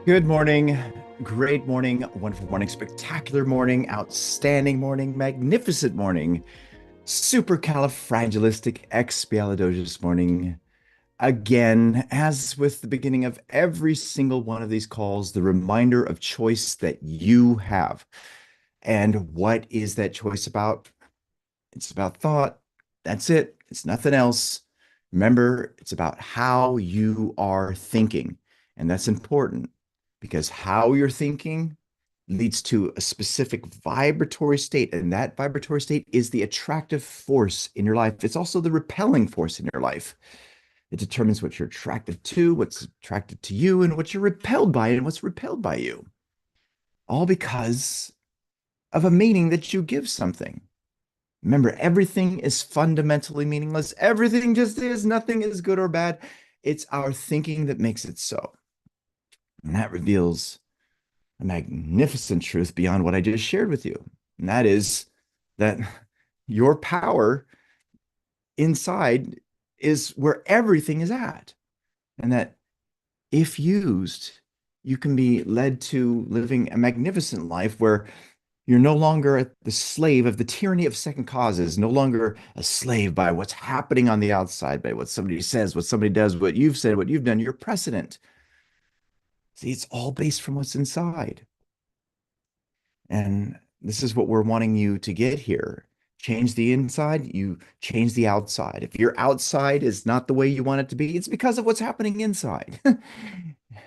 Good morning, great morning, wonderful morning, spectacular morning, outstanding morning, magnificent morning, supercalifragilisticexpialidocious morning. Again, as with the beginning of every single one of these calls, the reminder of choice that you have. And what is that choice about? It's about thought. That's it. It's nothing else. Remember, it's about how you are thinking. And that's important because how you're thinking leads to a specific vibratory state. And that vibratory state is the attractive force in your life. It's also the repelling force in your life. It determines what you're attracted to, what's attracted to you, and what you're repelled by, and what's repelled by you. All because of a meaning that you give something. Remember, everything is fundamentally meaningless. Everything just is. Nothing is good or bad. It's our thinking that makes it so. And that reveals a magnificent truth beyond what I just shared with you. And that is that your power inside is where everything is at. And that if used, you can be led to living a magnificent life where you're no longer the slave of the tyranny of second causes, no longer a slave by what's happening on the outside, by what somebody says, what somebody does, what you've said, what you've done, your precedent. See, it's all based from what's inside. And this is what we're wanting you to get here. Change the inside, you change the outside. If your outside is not the way you want it to be, it's because of what's happening inside.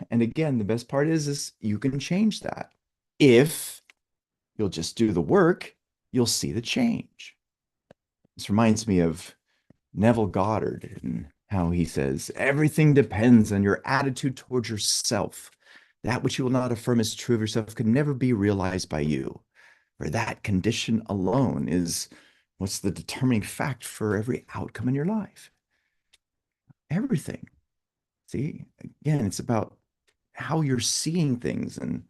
And again, the best part is you can change that. If you'll just do the work, you'll see the change. This reminds me of Neville Goddard and how he says, everything depends on your attitude towards yourself. That which you will not affirm as true of yourself can never be realized by you. For that condition alone is what's the determining fact for every outcome in your life. Everything. See, again, it's about how you're seeing things. And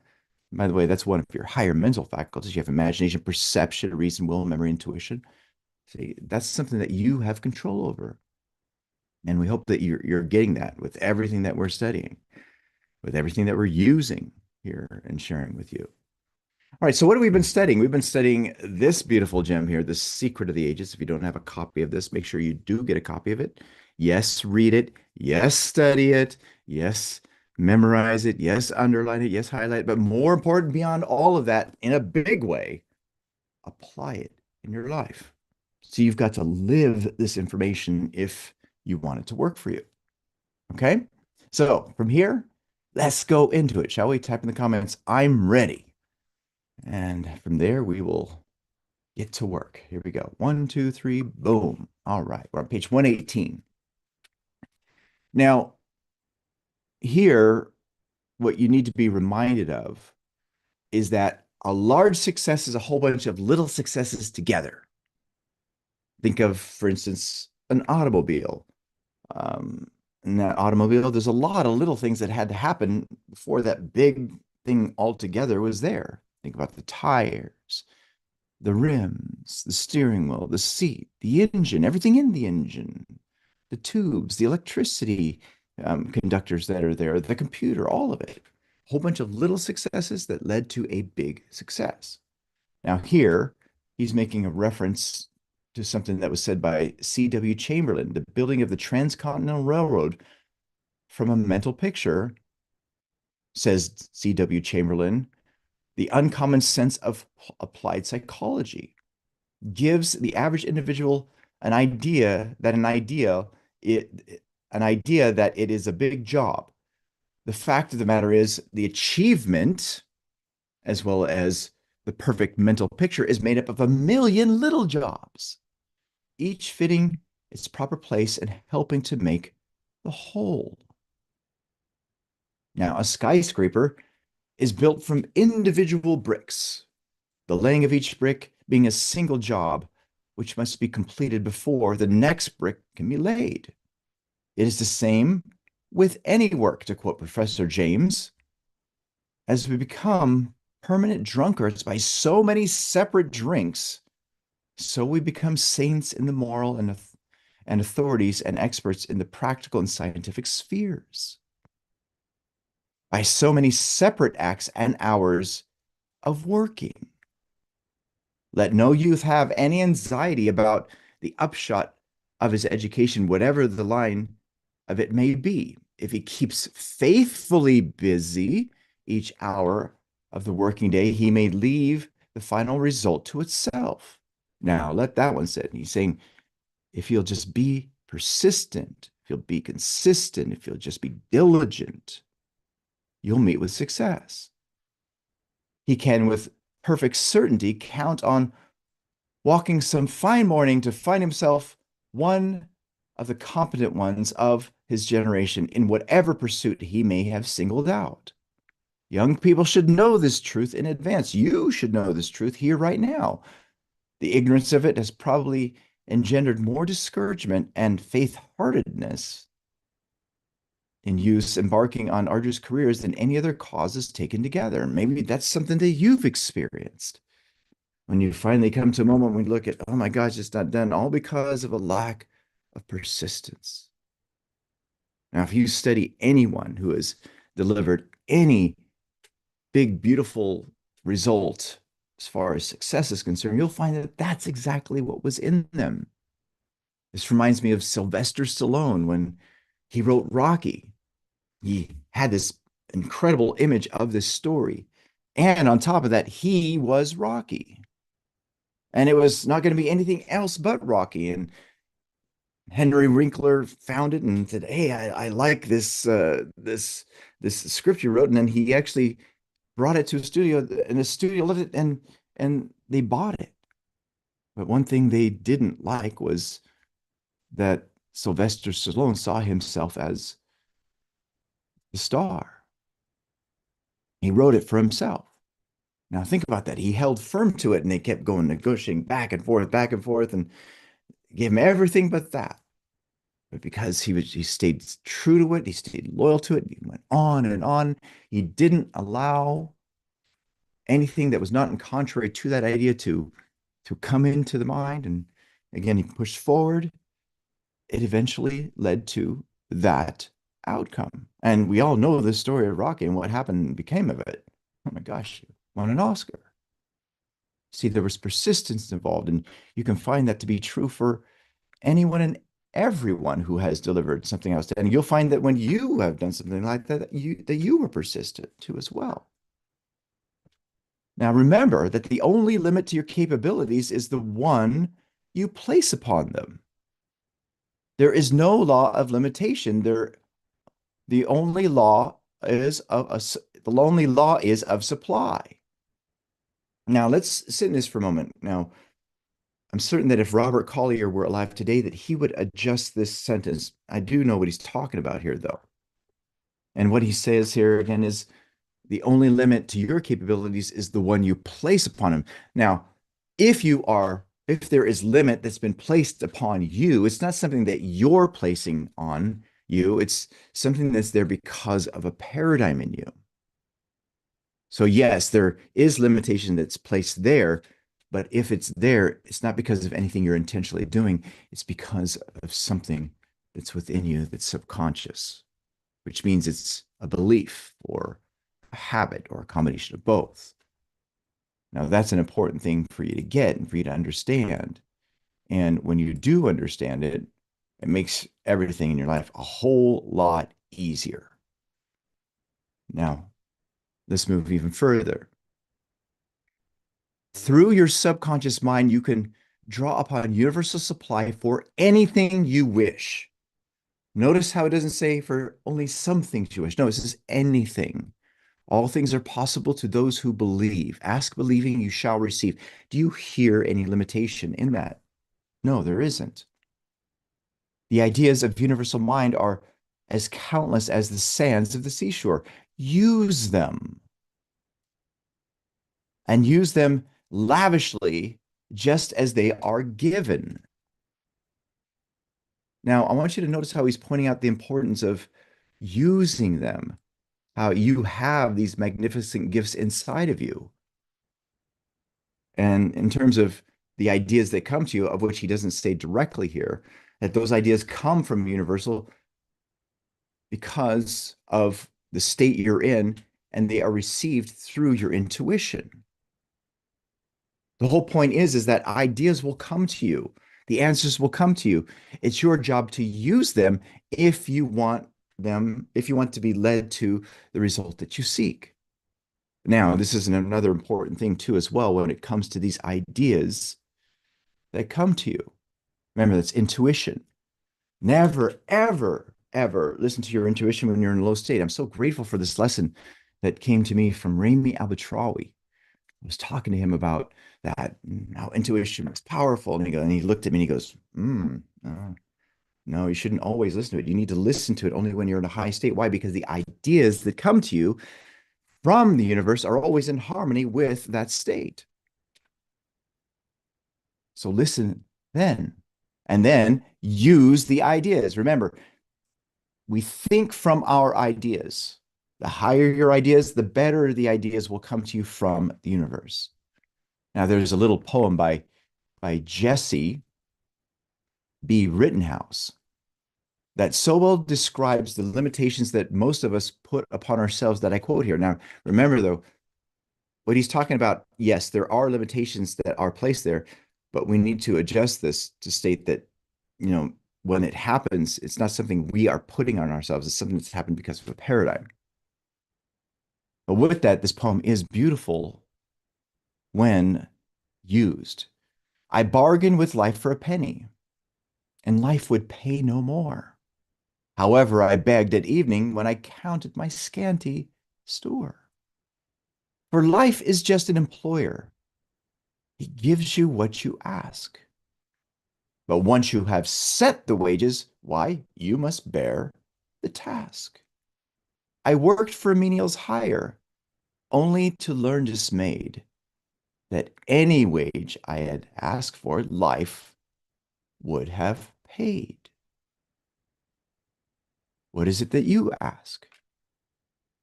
by the way, that's one of your higher mental faculties. You have imagination, perception, reason, will, memory, intuition. See, that's something that you have control over. And we hope that you're getting that with everything that we're studying, with everything that we're using here and sharing with you. All right, so what have we been studying? We've been studying this beautiful gem here, The Secret of the Ages. If you don't have a copy of this, make sure you do get a copy of it. Yes, read it. Yes, study it. Yes, memorize it. Yes, underline it. Yes, highlight it. But more important, beyond all of that, in a big way, apply it in your life. So you've got to live this information if you want it to work for you. Okay? So from here, let's go into it, shall we? Type in the comments, I'm ready. And from there, we will get to work. Here we go. 1, 2, 3, boom. All right. We're on page 118. Now, here, what you need to be reminded of is that a large success is a whole bunch of little successes together. Think of, for instance, an automobile. In that automobile, there's a lot of little things that had to happen before that big thing altogether was there. Think about the tires, the rims, the steering wheel, the seat, the engine, everything in the engine, the tubes, the electricity conductors that are there, the computer, all of it. A whole bunch of little successes that led to a big success. Now, here, he's making a reference to something that was said by C.W. Chamberlain, the building of the Transcontinental Railroad from a mental picture, says C.W. Chamberlain, the uncommon sense of applied psychology gives the average individual an idea that it is a big job. The fact of the matter is the achievement, as well as the perfect mental picture, is made up of a million little jobs, each fitting its proper place and helping to make the whole. Now, a skyscraper is built from individual bricks, the laying of each brick being a single job, which must be completed before the next brick can be laid. It is the same with any work, to quote Professor James. As we become permanent drunkards by so many separate drinks, so we become saints in the moral and authorities and experts in the practical and scientific spheres. by so many separate acts and hours of working. Let no youth have any anxiety about the upshot of his education, whatever the line of it may be. If he keeps faithfully busy each hour of the working day, he may leave the final result to itself. Now, let that one sit. He's saying, if you'll just be persistent, if you'll be consistent, if you'll just be diligent, you'll meet with success. He can, with perfect certainty, count on walking some fine morning to find himself one of the competent ones of his generation in whatever pursuit he may have singled out. Young people should know this truth in advance. You should know this truth here right now. The ignorance of it has probably engendered more discouragement and faint-heartedness in youths embarking on arduous careers than any other causes taken together. Maybe that's something that you've experienced. When you finally come to a moment when you look at, oh my gosh, it's not done, all because of a lack of persistence. Now, if you study anyone who has delivered any big, beautiful result as far as success is concerned, you'll find that that's exactly what was in them. This reminds me of Sylvester Stallone when he wrote Rocky. He had this incredible image of this story. And on top of that, he was Rocky. And it was not going to be anything else but Rocky. And Henry Winkler found it and said, "Hey, I like this script you wrote." And then he actually brought it to a studio, and the studio loved it, and they bought it. But one thing they didn't like was that Sylvester Stallone saw himself as the star. He wrote it for himself. Now think about that. He held firm to it, and they kept going negotiating back and forth, and gave him everything but that. But because he stayed true to it, he stayed loyal to it, he went on and on. He didn't allow anything that was not in contrary to that idea to come into the mind. And again, he pushed forward. It eventually led to that outcome. And we all know the story of Rocky and what happened and became of it. Oh my gosh, he won an Oscar. See, there was persistence involved, and you can find that to be true for anyone and everyone who has delivered something outstanding. You'll find that when you have done something like that, you were persistent too as well. Now remember that the only limit to your capabilities is the one you place upon them. There is no law of limitation. The only law is of supply. Now let's sit in this for a moment. Now, I'm certain that if Robert Collier were alive today, that he would adjust this sentence. I do know what he's talking about here, though. And what he says here again is the only limit to your capabilities is the one you place upon him. Now, if there is limit that's been placed upon you, it's not something that you're placing on you. It's something that's there because of a paradigm in you. So yes, there is limitation that's placed there, but if it's there, it's not because of anything you're intentionally doing. It's because of something that's within you that's subconscious, which means it's a belief or a habit or a combination of both. Now, that's an important thing for you to get and for you to understand. And when you do understand it, it makes everything in your life a whole lot easier. Now, let's move even further. Through your subconscious mind, you can draw upon universal supply for anything you wish. Notice how it doesn't say for only some things you wish. No, it says anything. All things are possible to those who believe. Ask believing, you shall receive. Do you hear any limitation in that? No, there isn't. The ideas of universal mind are as countless as the sands of the seashore. Use them. And use them lavishly, just as they are given. Now, I want you to notice how he's pointing out the importance of using them, how you have these magnificent gifts inside of you. And in terms of the ideas that come to you, of which he doesn't say directly here, that those ideas come from universal because of the state you're in, and they are received through your intuition. The whole point is that ideas will come to you. The answers will come to you. It's your job to use them if you want if you want to be led to the result that you seek. Now, this is another important thing too, as well, when it comes to these ideas that come to you. Remember, that's intuition. Never, ever, ever listen to your intuition when you're in a low state. I'm so grateful for this lesson that came to me from Rami Albatrawi. I was talking to him about that, how intuition is powerful. And he looked at me and he goes, no, you shouldn't always listen to it. You need to listen to it only when you're in a high state. Why? Because the ideas that come to you from the universe are always in harmony with that state. So listen then, and then use the ideas. Remember, we think from our ideas. The higher your ideas, the better the ideas will come to you from the universe. Now, there's a little poem by Jesse B. Rittenhouse that so well describes the limitations that most of us put upon ourselves that I quote here. Now, remember though, what he's talking about, yes, there are limitations that are placed there, but we need to adjust this to state that, when it happens, it's not something we are putting on ourselves. It's something that's happened because of a paradigm. But with that, this poem is beautiful when used. I bargained with life for a penny, and life would pay no more. However, I begged at evening when I counted my scanty store. For life is just an employer. He gives you what you ask. But once you have set the wages, why, you must bear the task. I worked for menials hire, only to learn dismayed that any wage I had asked for, life would have paid. What is it that you ask?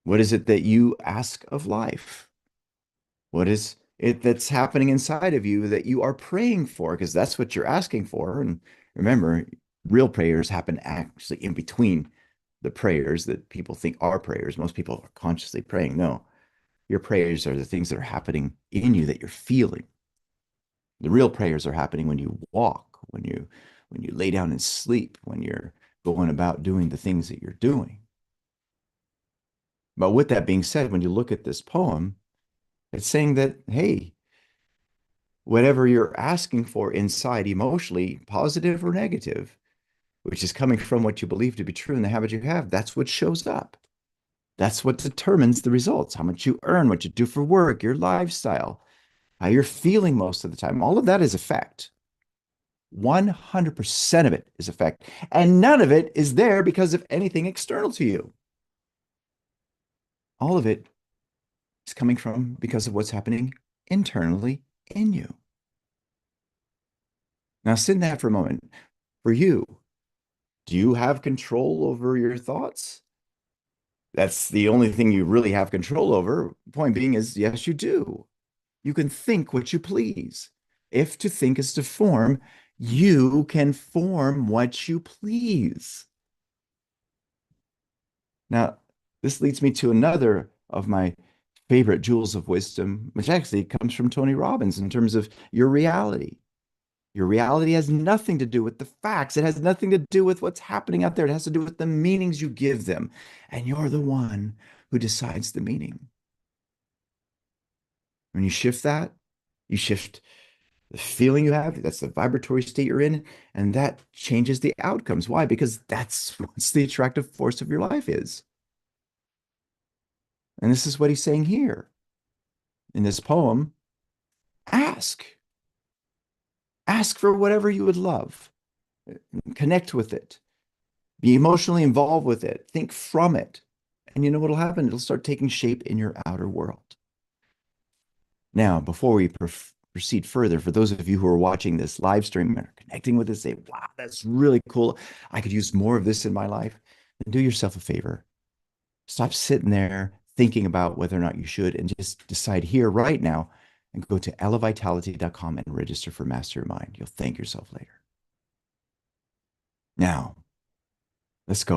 What is it that you ask of life? What is it that's happening inside of you that you are praying for? Because that's what you're asking for. And remember, real prayers happen actually in between the prayers that people think are prayers. Most people are consciously praying. No, your prayers are the things that are happening in you that you're feeling. The real prayers are happening when you walk, when you lay down and sleep, when you're going about doing the things that you're doing. But with that being said, when you look at this poem, it's saying that, hey, whatever you're asking for inside emotionally, positive or negative, which is coming from what you believe to be true and the habit you have, that's what shows up. That's what determines the results, how much you earn, what you do for work, your lifestyle, how you're feeling most of the time. All of that is effect. 100% of it is effect. And none of it is there because of anything external to you. All of it is coming from because of what's happening internally in you. Now, sit in that for a moment. For you, do you have control over your thoughts? That's the only thing you really have control over. Point being is, yes, you do. You can think what you please. If to think is to form, you can form what you please. Now, this leads me to another of my favorite jewels of wisdom, which actually comes from Tony Robbins in terms of your reality. Your reality has nothing to do with the facts. It has nothing to do with what's happening out there. It has to do with the meanings you give them. And you're the one who decides the meaning. When you shift that, you shift the feeling you have. That's the vibratory state you're in. And that changes the outcomes. Why? Because that's what the attractive force of your life is. And this is what he's saying here in this poem. Ask. Ask for whatever you would love. Connect with it. Be emotionally involved with it. Think from it. And you know what'll happen? It'll start taking shape in your outer world. Now, before we proceed further, for those of you who are watching this live stream and are connecting with us, say, wow, that's really cool. I could use more of this in my life. Then do yourself a favor. Stop sitting there thinking about whether or not you should and just decide here right now and go to elevitality.com and register for Master Your Mind. You'll thank yourself later. Now, let's go.